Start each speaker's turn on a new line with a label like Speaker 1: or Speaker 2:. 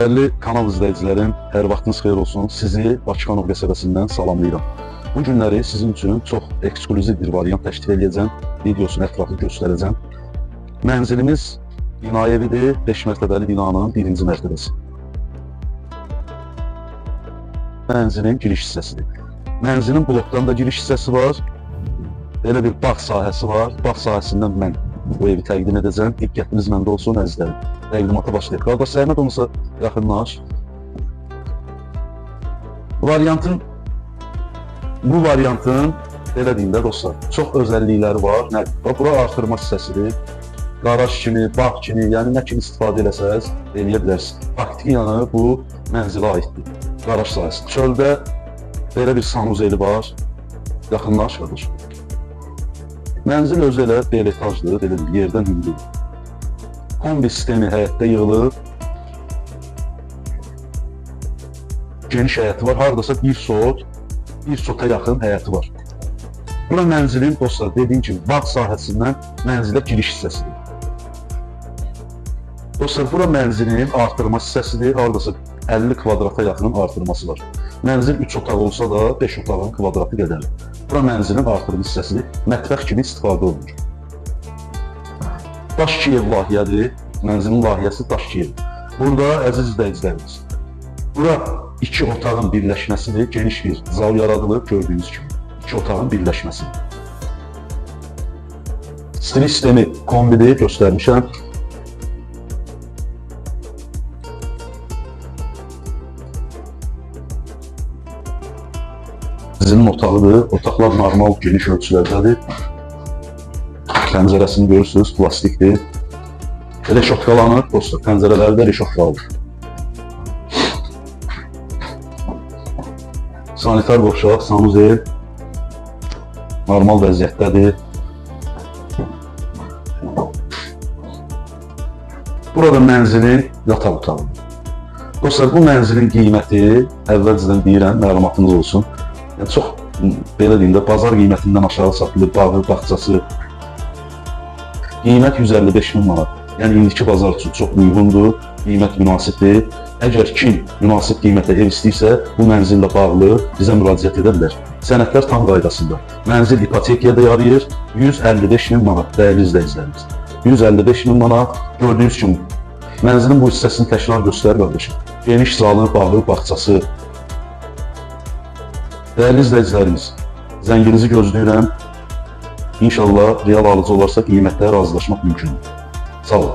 Speaker 1: Dəyərli kanal izləyicilərim, hər vaxtınız xeyir olsun. Sizi Bakıxanov qəsəbəsindən salamlayıram. Bu günləri sizin üçün çox eksklüziv bir variant təklif edəcəm. Videosunu ətraflı göstərəcəm. Mənzilimiz bina evidir, 5 mərtəbəli binanın 1-ci mərtəbəsi. Mənzilin giriş hissəsidir. Mənzilin blokdan da giriş hissəsi var. Belə bir bağ sahəsi var. Bağ sahəsindən mən bu evi təqdim edəcəm. Diqqətiniz məndə olsun, əzizlərim. Təqdimata başlayaq. Qardaş, zəhmət olmasa yaxınlaş. Bu variantın belə deyim də dostlar, çox özəllikləri var. Bura artırma hissəsidir. Qaraj kimi, bağ kimi, yəni nə kimi istifadə eləsəz, eləyə bilərsiniz. Faktiki yanı bu mənzilə aiddir. Qaraj sahəsi. Çöldə belə bir sanuzeli var. Yaxınlaş qardaş. Mənzil özü elə bir etajdır, belə bir yerdən hündür. Kombi sistemi həyətdə yığılıb. Geniş həyəti var, haradasa bir sota yaxın həyəti var. Bura mənzilin, dostlar, dediyim kimi, bağ sahəsindən mənzilə giriş hissəsidir. Dostlar, bura mənzilin artırma hissəsidir, haradasa 50 kvadrata yaxın artırması var. Mənzil 3 otaq olsa da 5 otağın kvadratı qədərdir. Bura mənzilin artırma hissəsidir, mətbəx kimi istifadə olunur. Daş Kiyev layihədir, mənzilin layihəsi Daş Kiyev. Burada, əziz izləyicilərimiz, bura 2 otağın birləşməsidir, geniş bir zal yaradılıb, gördüyünüz kimi. 2 otağın birləşməsidir. Stil sistemi kombidir, göstərmişəm. Mənzilin otağıdır, otaqlar normal geniş ölçülərdədir. Pəncərəsini görürsünüz, plastikdir. Reşotkalanır, dostlar, pəncərələri də reşotkalanır. Sanitar boşaq, sanuzel normal vəziyyətdədir. Burada mənzilin yataq otağıdır. Dostlar, bu mənzilin qiyməti, əvvəlcədən deyirəm, məlumatınız olsun. Yəni, çox, belə deyim də, bazar qiymətindən aşağı satılır, bağı, bağçası. Qiymət 155.000 manat. Yəni, indiki bazar üçün çox uyğundur, qiymət münasibdir. Əgər kim münasib qiymətə ev istəyirsə, bu mənzillə bağlı bizə müraciət edə bilər. Sənədlər tam qaydasında. Mənzil ipotekaya da yarayır, 155.000 manat, dəyərli izləyicilərimiz. 155.000 manat, gördüyünüz kimi. Mənzilin bu hissəsini təkrar göstərir, qardaşım. Geniş zalı, bağı, bağçası. Dəyərli izləyicilərimiz, zənginizi gözləyirəm. İnşallah real alıcı olarsa qiymətlərə razılaşmaq mümkündür. Sağ olun.